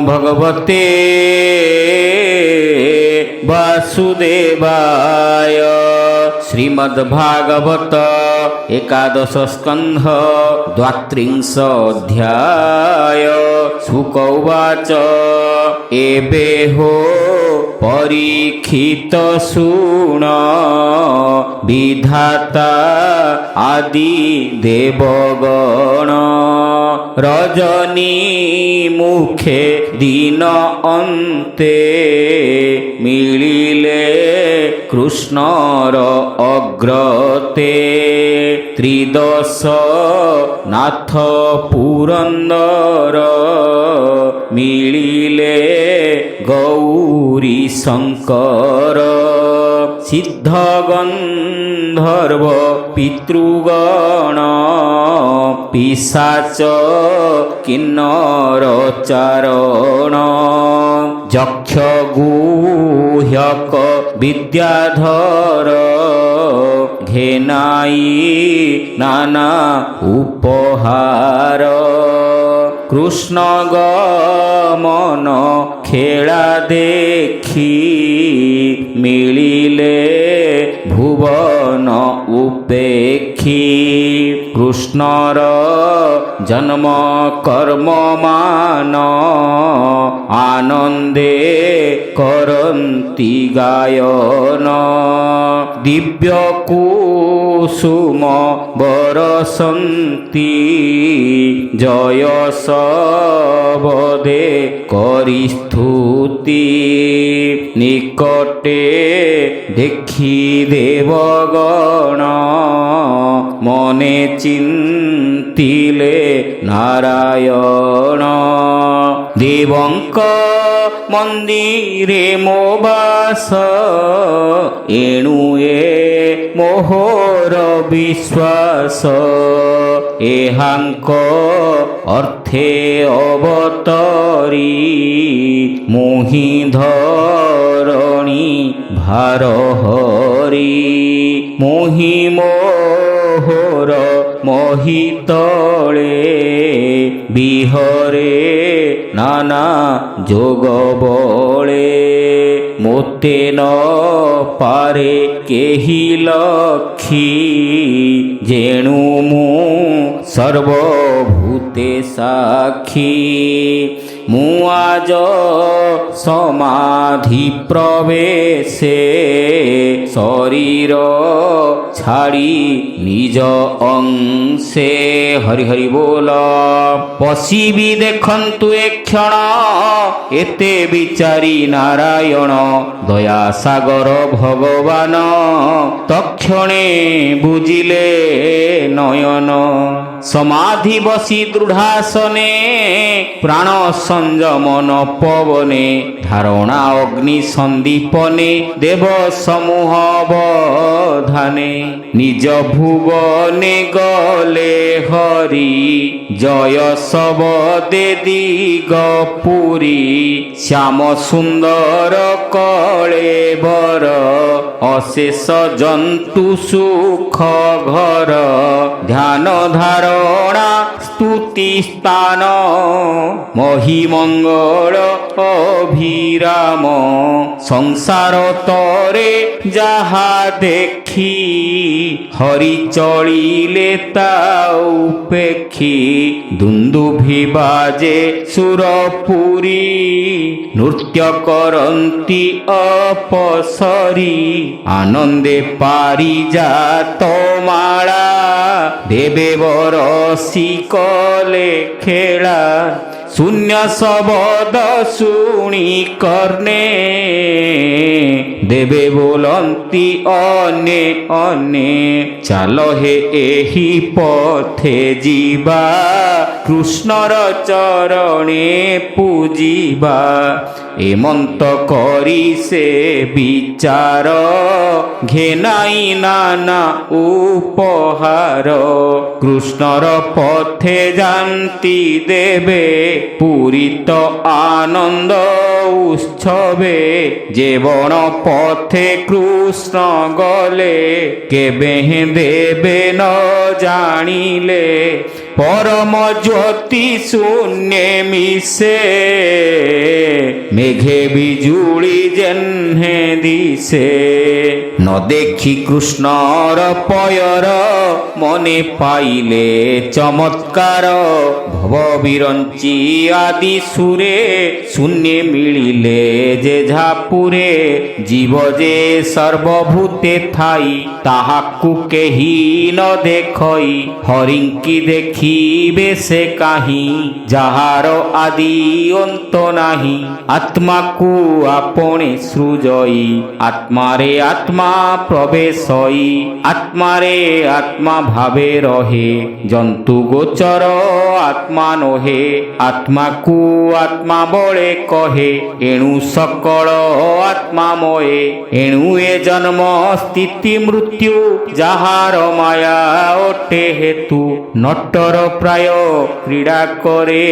भगवते वासुदेवाय। श्रीमद्भागवत एकादश स्कंध द्वात्रिंश अध्याय। शुक उवाच एबे हो परीक्षित शृण विधाता आदि देवगण रजनी मुखे दिन अन्ते मिलिले कृष्णर अग्रते त्रिदश नाथ पुरंदर मिलिले गौरी शंकर सिद्ध गंधर्व पितृगण पिशाच किन्नर चारण यक्ष गुह्यक विद्याधर घेनाई नाना उपहार कृष्ण गमन खेला देखी मिलिले भुवन उपेक्षी कृष्णर जन्म कर्म मान आनंदे करन्ति गायन दिव्य कुसुम बरसन्ति जयस बदे करि स्तुति निकटे देखी देवगण मने चिंतिले नारायण देवंक मंदिरे मो बास एणुए मोहर विश्वास एहांक अर्थे अवतरी मोहि धरणी भार हरि मोहि मोहर मोहितले बिहरे नाना जोग बले मोते न पारे केहि लखी जेणु मु सर्वभूते साक्षी मु आज समाधि प्रवेशे शरीर छाड़ी निज अंशे हरि हरि बोल पशिबी देखंतु एक क्षण एते विचारी नारायण दया सागर भगवान तक्षणे बुझिले नयन समाधि बसी दृढ़ासने प्राण संयमन पवने धारणा अग्नि संदीपने देव समूह बधाने निज भुवने गले हरि जय सबदे दिगपुरी श्याम सुंदर कलेबर अशेष जंतु सुख घर ध्यान धारणा स्तुति स्थान महिमंगल अभिराम संसार तरे जहा देखी हरि चलिले ता उपेक्षी दुंदुभि बाजे सुरपुरी नृत्य करन्ति अपसरी आनंदे पारिजात माला देवे बरसी कले खेला शून्य शब्द शुणी कर्णे देवे बोलंती अने अने चाल हे एही पथे जीवा कृष्णर चरणे पूजिबा एमंत करी से विचार घेनाई नाना उपहार कृष्णर पथे जानती देवे पूरित आनंद उत्सवे जेवण पथे कृष्ण गले केबे देवे न जानिले परम ज्योति शून्य मिसे মেঘে বিজুଳି যেহ্নে দিছে ন দেখি কৃষ্ণর পয়র মনে পাইলে চমৎকার ভব বিরঞ্চি আদি সুরে শূন্যে মিলিলে যে ঝাপুরে জীব যে সর্বভূতে থাই তাহাকু কেহি ন দেখই হরিঙ্কি দেখিবে সে কাহি যাহার আদি অন্ত নাহি আত্মাকু আপনে সৃজই আত্মারে আত্মা প্রবেশই আত্মারে আত্মা ভাবে রহে জন্তু গোচর আত্মা নহে আত্মাকু আত্মা বলে কহে এণু সকল আত্মাময়ে এণু এ জন্ম স্থিতি মৃত্যু যাহার মায়া ওঠে হেতু নট্টর প্রায় ক্রীড়া করে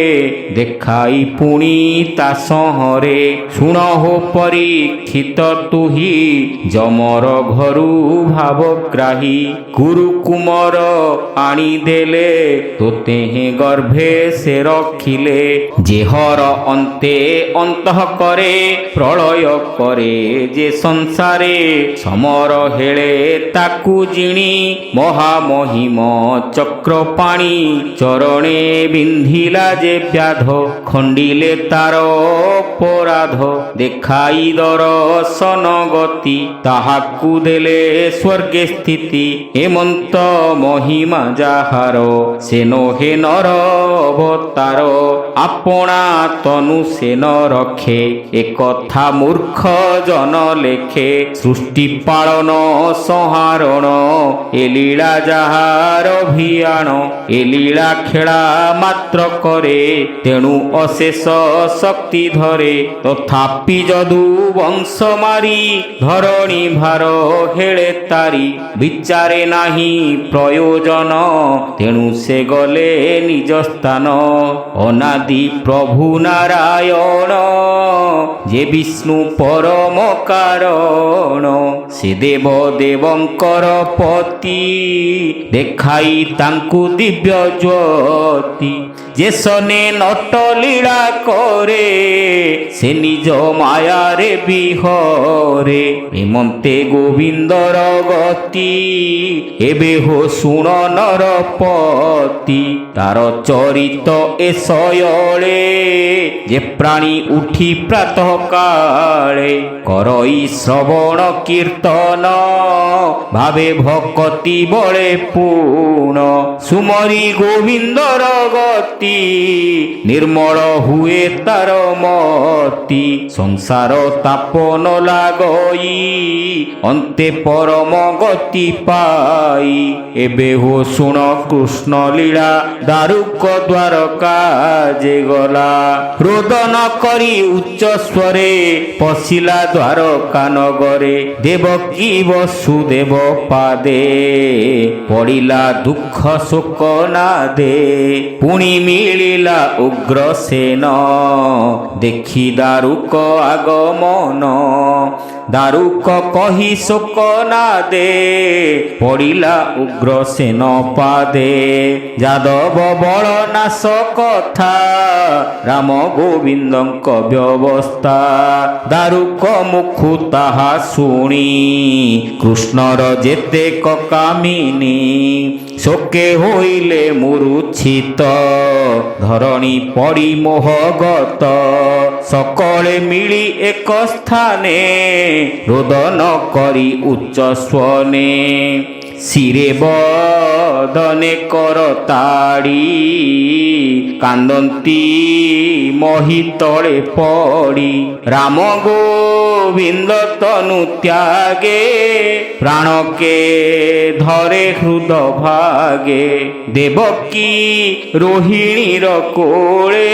দেখাই পুଣି তা সহরে শুণহ পরীক্ষিত তুহি যমর ঘরু ভাবগ্রাহী গুরু কুমর আনিদেলে তোতে গর্ভে সে রখিলে যেহর অন্তে অন্তঃ করে প্রলয় করে যে সংসারে সমর হেଳେ তাকু জিণি মহামহিম চক্রপাণি চরণে বিন্ধিলা যে ব্যাধ খণ্ডিলে তার অপরাধ দেখাই দর্শন গতি তাহাকু দেলে স্বর্গে স্থিতি হেমন্ত মহিমা যাহার সে নহে নর অবতার আপনা তনু সে ন রখে একথা মূর্খ জন লেখে সৃষ্টি পালন সংহারণ এ লীলা যাহার অভিয়ান এ লীলা খেলা মাত্র করে তেণু অশেষ শক্তি ধরে তথাপি যদু বংশ মারি ধরণী ভার হেଳେ তারি বিচারে নাহি প্রয়োজন তেণু সে গলে নিজ স্থান অনাদি প্রভু নারায়ণ যে বিষ্ণু পরম কারণ সে দেব দেবঙ্কর পতি দেখাই তাঙ্কু দিব্য জ্যোতি যে সনে নট লীলা করে সে নিজ মায়ারে বিহরে হেমন্তে গোবিন্দর গতি এবে হো শুণ নরপতি তার চরিত এ শয়লে যে প্রাণী উঠি প্রাতঃ কালে করই শ্রবণ কীর্তন ভাবে ভকতি বলে পূর্ণ সুমরি গোবিন্দর গতি নির্মল হুয়ে তার মতি সংসার তাপন লাগই অন্তে পরম গতি পাই এবে হো শুণ কৃষ্ণ লীলা দারুক দ্বারকা যে গলা রোদন করি উচ্চ স্বরে পশিলা দ্বারকা নগরে দেবকী বসুদেব পাদে পড়িলা দুঃখ শোক নাদে পুଣି মিলিলা উগ্রসেন দেখি দারুক আগমন দারুক কহি শোক নাদে পড়িলা উগ্রসেন পাদে যাদব বଳ নাশ কথা রাম গোবিন্দଙ୍କ ବ୍ୟବସ୍ଥା ଦାରୁକ ମୁଖୁ ତାହା ଶୁଣି କୃଷ୍ଣର ଯେତେ କାମିନୀ ଶୋକେ ହୋଇଲେ ମୂର୍ଚ୍ଛିତ ଧରଣୀ ପଡ଼ି ମୋହଗତ ସକଳେ ମିଳି ଏକ ସ୍ଥାନେ ରୋଦନ କରି ଉଚ୍ଚ ସ୍ୱନେ ଶିରେ ବଦନେ କରତାଡ଼ି କାନ୍ଦନ୍ତି ମହି ତଳେ ପଡ଼ି ରାମ ଗୋବିନ୍ଦ ତନୁ ତ୍ୟାଗେ ପ୍ରାଣକେ ଧରେ ହୃଦ ଭାଗେ ଦେବକୀ ରୋହିଣୀର କୋଳେ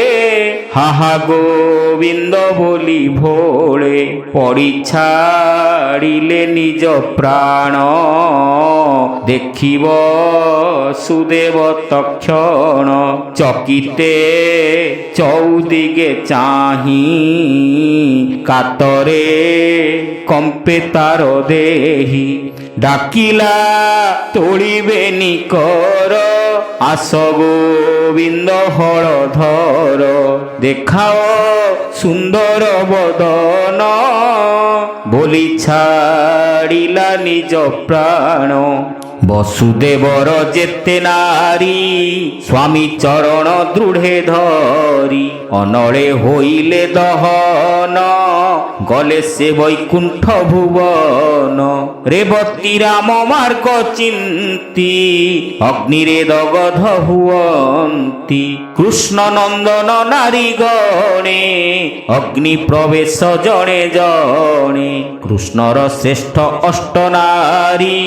ହାହା ଗୋବିନ୍ଦ ବୋଲି ଭୋଳେ ପଡ଼ି ଛାଡ଼ିଲେ ନିଜ ପ୍ରାଣ ଦେଖିବ ସୁଦେବ ତକ୍ଷଣ ଚକିତେ ଚଉଦିଗେ ଚାହିଁ କାତରେ କମ୍ପେ ତାର ଦେହି ଡାକିଲା ତୋଳିବେନି କର আস গোবিন্দ হলধর দেখাও সুন্দর বদন বলি ছাড়িলা নিজ প্রাণ বসুদেবর যেতে নারী স্বামী চরণ দৃঢ়ে ধরি অনলে হইলে দহন গলে সে বৈকুণ্ঠ ভুবন রেবতী রাম মার্গ চিন্তি অগ্নিরে দগধ হুয়ন্তি কৃষ্ণ নন্দন নারী গণে অগ্নি প্রবেশ জনে জনে কৃষ্ণর শ্রেষ্ঠ অষ্ট নারী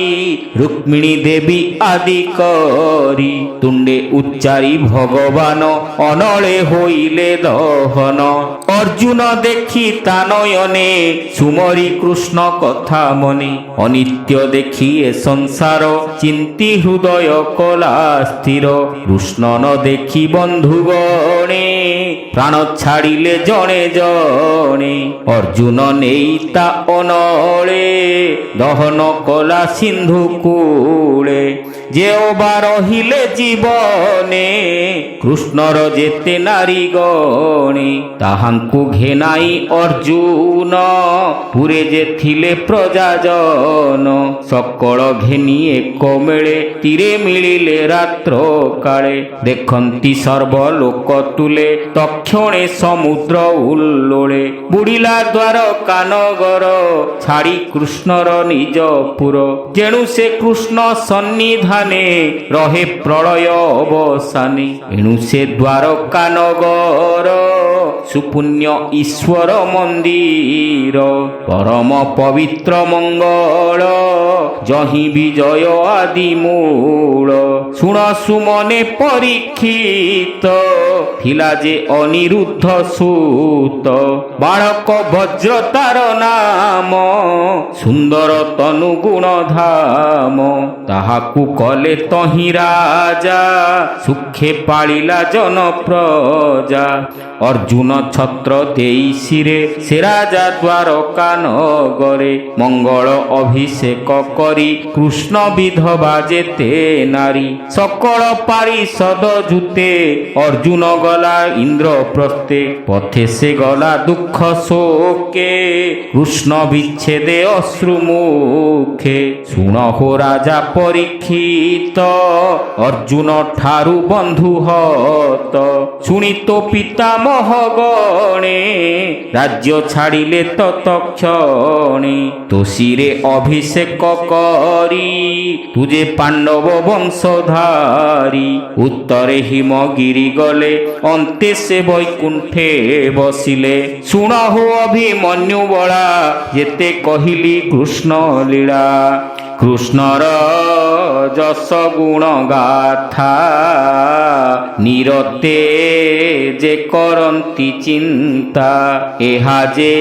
রুক্মিণী দেবী আদি করি তুণ্ডে উচ্চারি ভগবান অনলে হইলে দহন অর্জুন দেখি তা নয়নে সুমরি কৃষ্ণ কথা মনে অনিত্য দেখি এ সংসার চিন্তি হৃদয় কলা স্থির কৃষ্ণ ন দেখি বন্ধুগণে প্রাণ ছাড়িলে জনে জনে অর্জুন নেই তা অনলে দহন কলা সিন্ধু কূলে যেওবা রহিলে জীবনে কৃষ্ণর যেতে নারী গণে তাহাঙ্কু ঘেনাই অর্জুন পুরে যে থিলে প্রজাজন সকল ঘেনি এক মেଳେ তীরে মিলিলে রাত্র কাଳେ দেখন্তি সর্বলোক তুলে তক্ষণে সমুদ্র উল্লোলে বুড়িলা দ্বার কানগর ছাড়ি কৃষ্ণর নিজ পুর যেণু সে কৃষ্ণ সন্নিধানে রহে প্রলয় অবসানে এণু সে দ্বার কানগর সুপুণ্য ঈশ্বর মন্দির পরম পবিত্র মঙ্গল জহি বিজয় আদি মূল শুণ সুমনে পরীক্ষিত থিলা যে অনিরুদ্ধ সুত বালক বজ্র তার নাম সুন্দর তনু গুণ ধাম তাহাকু কলে তহি রাজা সুখে পাଳିলা জন প্রজা অর্জুন ছত্র দেই শিরে সে রাজা দ্বারকা নগরে মঙ্গল অভিষেক করি কৃষ্ণ বিধবা যেতে নারী সকল পারিষদ জুতে অর্জুন গলা ইন্দ্র প্রস্তে পথে সে গলা দুঃখ শোকে কৃষ্ণ বিচ্ছেদে অশ্রু মুখে শুনহ রাজা পরীক্ষিত অর্জুন ঠারু বন্ধু হত শুনিত পিতামহ গণে রাজ্য ছাড়িলে ততক্ষণে তোষিরে অভিষেক করি তুজে পাণ্ডব বংশধারী উত্তরে হিমগিরি গলে অন্তে সে বৈকুণ্ঠে বসিলে শুণহ অভিমন্যু বলা যেতে কহিলি কৃষ্ণ লীলা কৃষ্ণর যশ গুণ গাথা নিরতে যে করন্তি চিন্তা এহা যে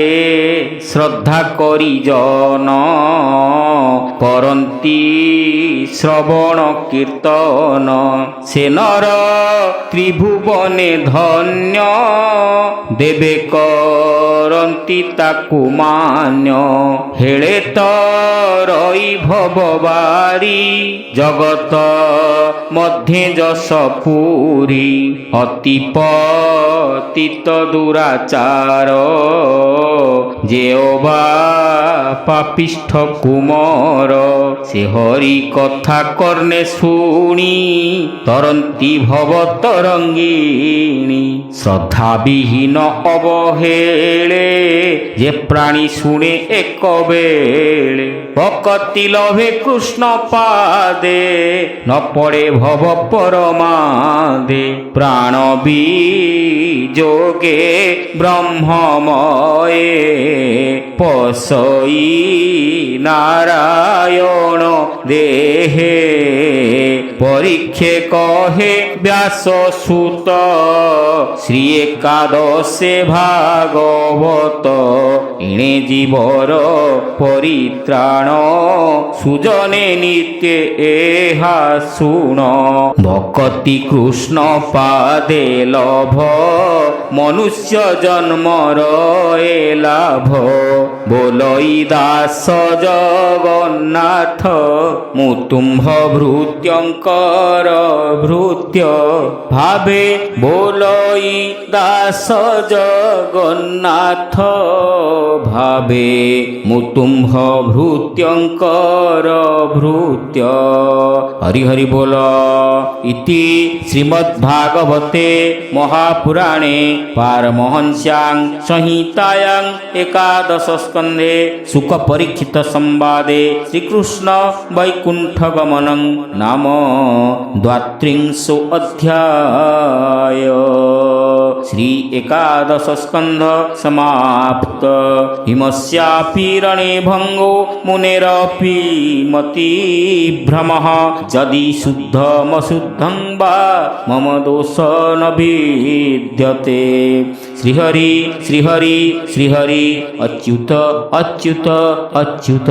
শ্রদ্ধা করি জন করন্তি শ্রবণ কীর্তন সে নর ত্রিভুবনে ধন্য দেবে করন্তি তাকু মান্য হেଳେ তো রই ভববারি জগত মধ্যে যশ পুরী অতি পতিত দুরাচার যেওবা পাপিষ্ঠ কুমর সে হরি কথা কর্ণে শুনি তরন্তি ভব তরঙ্গিণী শ্রদ্ধাবিহীন অবহেলে যে প্রাণী শুনে এক বেলে ভকতি লভে কৃষ্ণ পাদে ন পড়ে ভব পরমাদে প্রাণ যোগে ব্রহ্মময়ে পশই নারায়ণ দেহে পরীক্ষে কহে ব্যাস সুত শ্রী একাদশে ভাগবত এণে জীবর পরিত্রাণ সুজনে নিত্যে এহা শুণ ভকতি কৃষ্ণ পাদে লভ মনুষ্য জন্মর এ লাভ বলই দাস জগন্নাথ মুতুম্ভ ভৃত্যঙ্ক শঙ্কর ভৃত্য ভাবে বলই দাস জগন্নাথ ভাবে মুতুম্ভ ভৃত্যঙ্কর ভৃত্য। হরি হরি बोल। इति श्रीमद्भागवते महापुराणे पारमहंस्यां संहितायां एकादश स्कन्धे शुक परीक्षित संवादे श्रीकृष्ण वैकुंठगमनं नाम 32 अध्याय श्री एकादश स्कंध समाप्त। हिमस्यापि रणे भंगो मुनेरपि मति भ्रमः यदि शुद्धमशुद्धं वा मम दोष न विद्यते। श्रीहरि श्रीहरि श्रीहरि अच्युत अच्युत अच्युत।